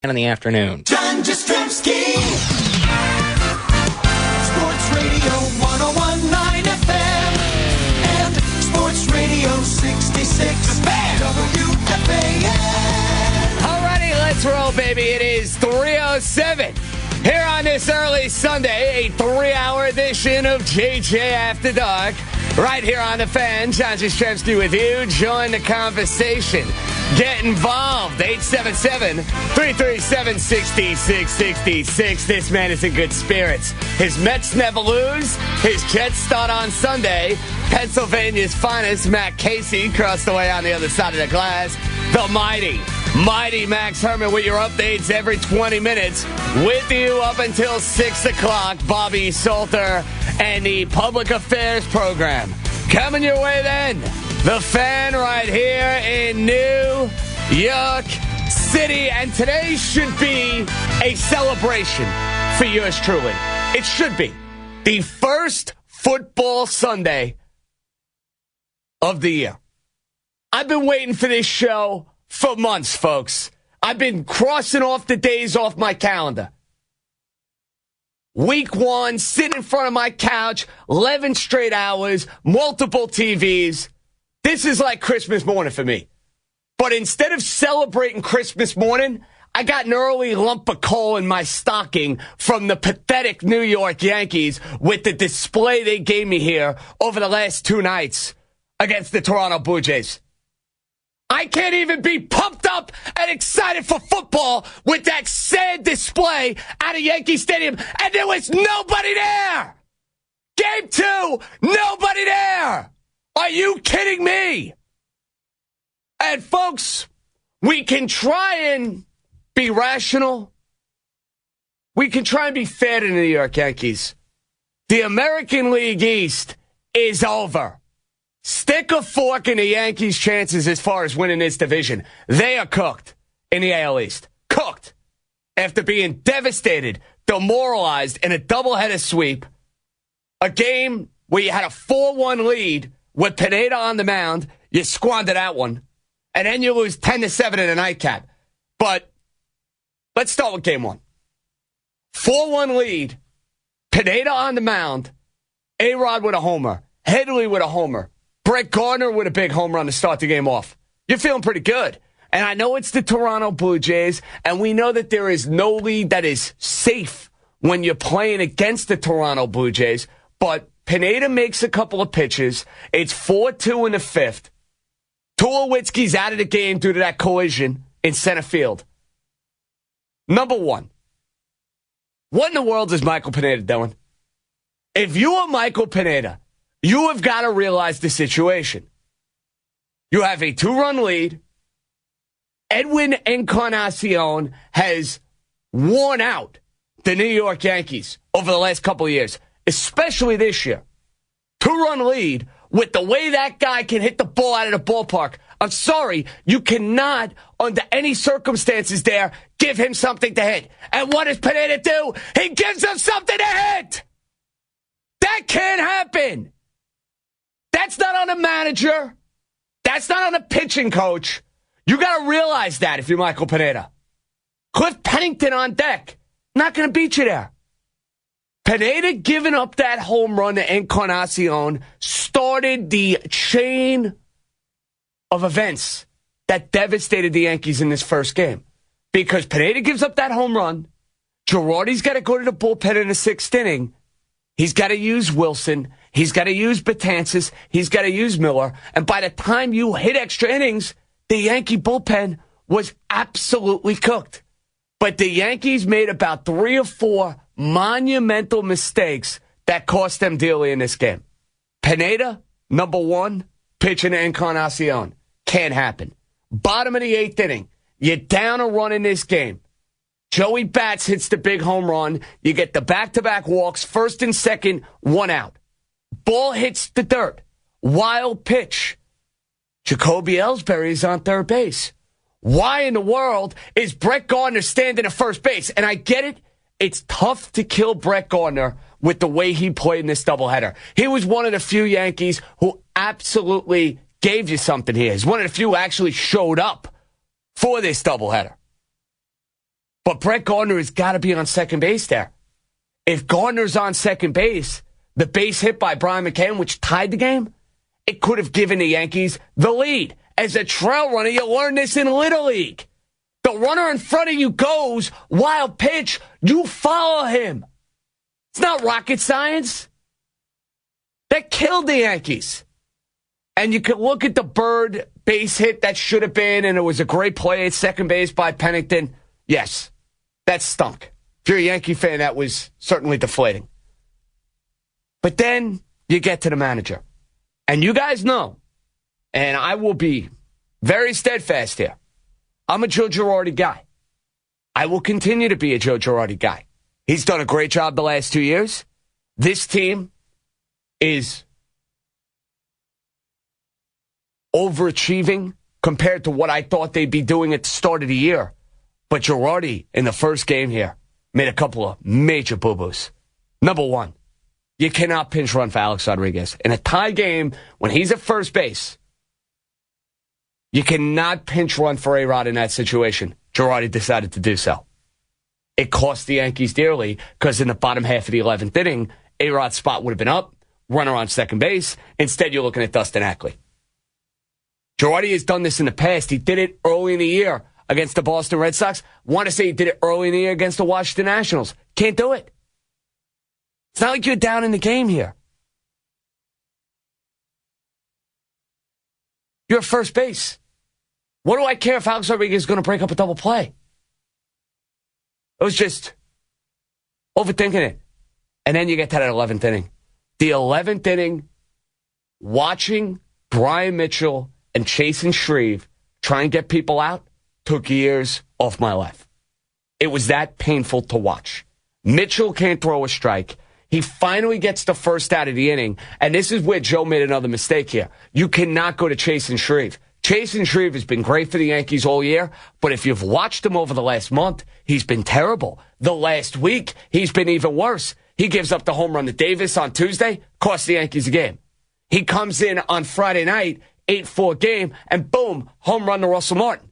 in the afternoon. John Jastrzemski. Sports Radio 101.9 FM and Sports Radio 66 WFAN. Alrighty, let's roll, baby. It is 3:07 here on this early Sunday, a 3-hour edition of JJ After Dark. Right here on the fan, John Jastrzemski with you. Join the conversation. Get involved. 877-337-6666. This man is in good spirits. His Mets never lose. His Jets start on Sunday. Pennsylvania's finest, Matt Casey, across the way on the other side of the glass. The mighty Max Herman with your updates every 20 minutes. With you up until 6 o'clock, Bobby Salter and the Public Affairs Program. Coming your way then. The Fan right here in New York City. And today should be a celebration for yours truly. It should be the first football Sunday of the year. I've been waiting for this show for months, folks. I've been crossing off the days off my calendar. Week 1, sitting in front of my couch, 11 straight hours, multiple TVs. This is like Christmas morning for me. But instead of celebrating Christmas morning, I got an early lump of coal in my stocking from the pathetic New York Yankees with the display they gave me here over the last 2 nights against the Toronto Blue Jays. I can't even be pumped up and excited for football with that sad display at a Yankee Stadium, and there was nobody there. Game 2, nobody there. Are you kidding me? And folks, we can try and be rational. We can try and be fair to the New York Yankees. The American League East is over. Stick a fork in the Yankees' chances as far as winning this division. They are cooked in the AL East. Cooked. After being devastated, demoralized in a doubleheader sweep. A game where you had a 4-1 lead with Pineda on the mound. You squandered that one. And then you lose 10-7 in a nightcap. But let's start with game 1. 4-1 lead. Pineda on the mound. A-Rod with a homer. Headley with a homer. Brett Gardner with a big home run to start the game off. You're feeling pretty good. And I know it's the Toronto Blue Jays, and we know that there is no lead that is safe when you're playing against the Toronto Blue Jays. But Pineda makes a couple of pitches. It's 4-2 in the 5th. Tulowitzki's out of the game due to that collision in center field. Number 1, what in the world is Michael Pineda doing? If you are Michael Pineda, you have got to realize the situation. You have a 2-run lead. Edwin Encarnacion has worn out the New York Yankees over the last couple of years, especially this year. 2-run lead with the way that guy can hit the ball out of the ballpark. I'm sorry, you cannot, under any circumstances there, give him something to hit. And what does Pineda do? He gives him something to hit! That can't happen! That's not on a manager. That's not on a pitching coach. You got to realize that if you're Michael Pineda. Cliff Pennington on deck. Not going to beat you there. Pineda giving up that home run to Encarnacion started the chain of events that devastated the Yankees in this first game. Because Pineda gives up that home run. Girardi's got to go to the bullpen in the 6th inning. He's got to use Wilson. He's got to use Betances. He's got to use Miller. And by the time you hit extra innings, the Yankee bullpen was absolutely cooked. But the Yankees made about 3 or 4 monumental mistakes that cost them dearly in this game. Pineda, number 1, pitching to Encarnacion. Can't happen. Bottom of the 8th inning. You're down a run in this game. Joey Bats hits the big home run. You get the back-to-back walks, 1st and 2nd, 1 out. Ball hits the dirt. Wild pitch. Jacoby Ellsbury is on 3rd base. Why in the world is Brett Gardner standing at first base? And I get it. It's tough to kill Brett Gardner with the way he played in this doubleheader. He was one of the few Yankees who absolutely gave you something here. He's one of the few who actually showed up for this doubleheader. But Brett Gardner has got to be on second base there. If Gardner's on second base, the base hit by Brian McCann, which tied the game, it could have given the Yankees the lead. As a trail runner, you learn this in Little League. The runner in front of you goes, wild pitch, you follow him. It's not rocket science. That killed the Yankees. And you can look at the Bird base hit that should have been, and it was a great play at second base by Pennington. Yes, that stunk. If you're a Yankee fan, that was certainly deflating. But then you get to the manager. And you guys know, and I will be very steadfast here, I'm a Joe Girardi guy. I will continue to be a Joe Girardi guy. He's done a great job the last 2 years. This team is overachieving compared to what I thought they'd be doing at the start of the year. But Girardi, in the first game here, made a couple of major boo-boos. Number one, you cannot pinch run for Alex Rodriguez. In a tie game, when he's at first base, you cannot pinch run for A-Rod in that situation. Girardi decided to do so. It cost the Yankees dearly because in the bottom half of the 11th inning, A-Rod's spot would have been up, runner on second base. Instead, you're looking at Dustin Ackley. Girardi has done this in the past. He did it early in the year against the Boston Red Sox. Want to say he did it early in the year against the Washington Nationals. Can't do it. It's not like you're down in the game here. You're at first base. What do I care if Alex Rodriguez is going to break up a double play? It was just overthinking it. And then you get to that 11th inning. The 11th inning, watching Brian Mitchell and Chasen Shreve try and get people out took years off my life. It was that painful to watch. Mitchell can't throw a strike. He finally gets the first out of the inning, and this is where Joe made another mistake here. You cannot go to Chasen Shreve. Chasen Shreve has been great for the Yankees all year, but if you've watched him over the last month, he's been terrible. The last week, he's been even worse. He gives up the home run to Davis on Tuesday, cost the Yankees a game. He comes in on Friday night, 8-4 game, and boom, home run to Russell Martin.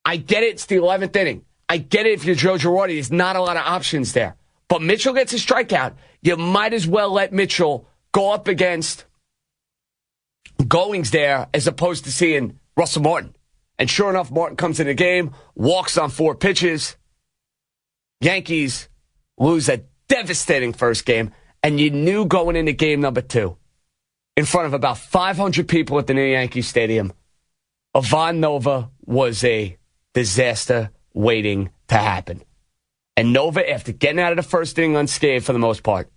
I get it, it's the 11th inning. I get it if you're Joe Girardi, there's not a lot of options there. But Mitchell gets a strikeout. You might as well let Mitchell go up against Goings there as opposed to seeing Russell Martin. And sure enough, Martin comes in the game, walks on 4 pitches. Yankees lose a devastating first game, and you knew going into game number 2, in front of about 500 people at the new Yankee Stadium, Ivan Nova was a disaster waiting to happen. And Nova, after getting out of the first inning unscathed for the most part,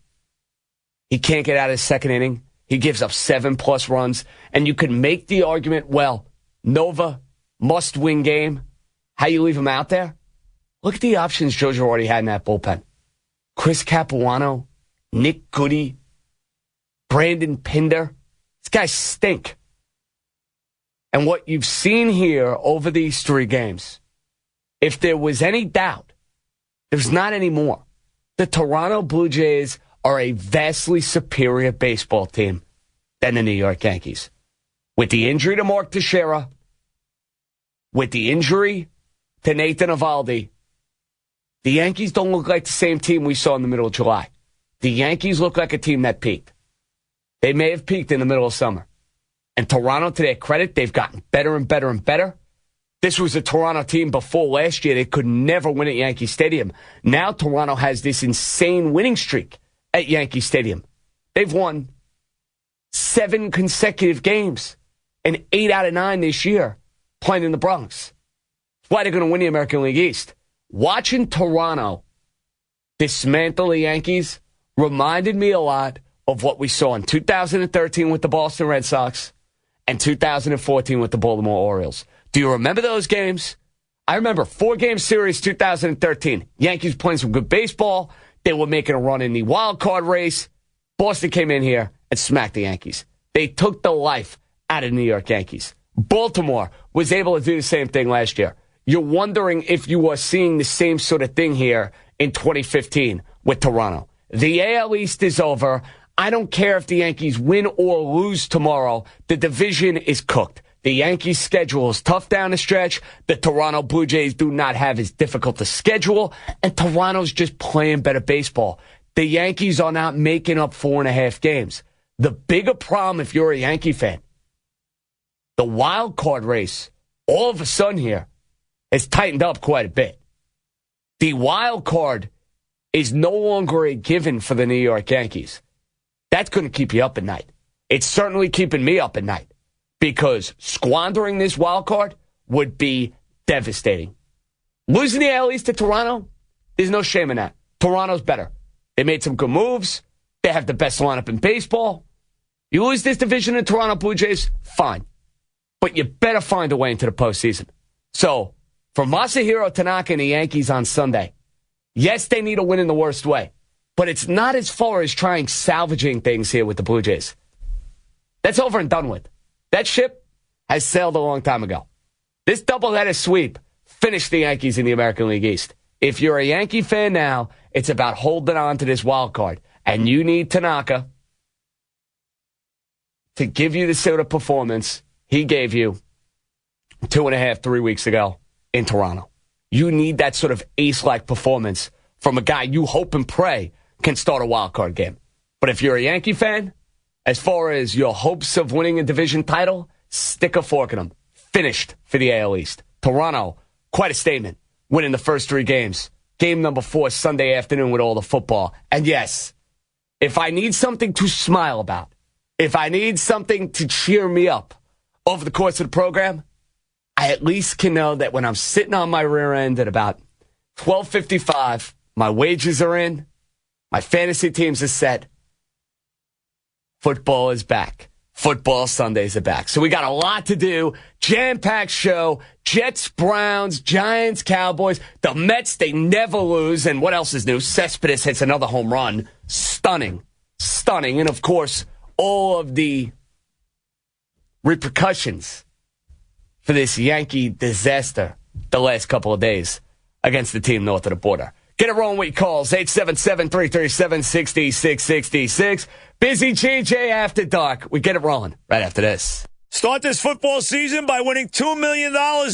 he can't get out of the second inning. He gives up 7+ runs. And you can make the argument, well, Nova, must-win game. How you leave him out there? Look at the options Joe Girardi had in that bullpen. Chris Capuano, Nick Goody, Brandon Pinder. These guys stink. And what you've seen here over these 3 games, if there was any doubt, there's not anymore. The Toronto Blue Jays are a vastly superior baseball team than the New York Yankees. With the injury to Mark Teixeira, with the injury to Nathan Eovaldi, the Yankees don't look like the same team we saw in the middle of July. The Yankees look like a team that peaked. They may have peaked in the middle of summer. And Toronto, to their credit, they've gotten better and better and better. This was a Toronto team before last year. They could never win at Yankee Stadium. Now Toronto has this insane winning streak at Yankee Stadium. They've won 7 consecutive games and 8 out of 9 this year playing in the Bronx. That's why they're going to win the American League East. Watching Toronto dismantle the Yankees reminded me a lot of what we saw in 2013 with the Boston Red Sox and 2014 with the Baltimore Orioles. Do you remember those games? I remember 4-game series 2013. Yankees playing some good baseball. They were making a run in the wild card race. Boston came in here and smacked the Yankees. They took the life out of the New York Yankees. Baltimore was able to do the same thing last year. You're wondering if you are seeing the same sort of thing here in 2015 with Toronto. The AL East is over. I don't care if the Yankees win or lose tomorrow. The division is cooked. The Yankees' schedule is tough down the stretch. The Toronto Blue Jays do not have as difficult a schedule, and Toronto's just playing better baseball. The Yankees are not making up 4.5 games. The bigger problem, if you're a Yankee fan, the wild card race, all of a sudden here, has tightened up quite a bit. The wild card is no longer a given for the New York Yankees. That's going to keep you up at night. It's certainly keeping me up at night because squandering this wild card would be devastating. Losing the AL East to Toronto, there's no shame in that. Toronto's better. They made some good moves. They have the best lineup in baseball. You lose this division to Toronto Blue Jays, fine. But you better find a way into the postseason. So, for Masahiro Tanaka and the Yankees on Sunday, yes, they need a win in the worst way. But it's not as far as trying salvaging things here with the Blue Jays. That's over and done with. That ship has sailed a long time ago. This doubleheader sweep finished the Yankees in the American League East. If you're a Yankee fan now, it's about holding on to this wild card. And you need Tanaka to give you the sort of performance he gave you 2.5, 3 weeks ago in Toronto. You need that sort of ace-like performance from a guy you hope and pray can start a wild card game. But if you're a Yankee fan, as far as your hopes of winning a division title, stick a fork in them. Finished for the AL East. Toronto, quite a statement, winning the first 3 games. Game number 4, Sunday afternoon with all the football. And yes, if I need something to smile about, if I need something to cheer me up over the course of the program, I at least can know that when I'm sitting on my rear end at about 12:55, my wages are in, my fantasy teams are set, football is back. Football Sundays are back. So we got a lot to do. Jam-packed show. Jets, Browns, Giants, Cowboys. The Mets, they never lose. And what else is new? Cespedes hits another home run. Stunning. Stunning. And, of course, all of the repercussions for this Yankee disaster the last couple of days against the team north of the border. Get it rolling with your calls. 877-337-6666. Busy GJ After Dark. We get it rolling right after this. Start this football season by winning $2 million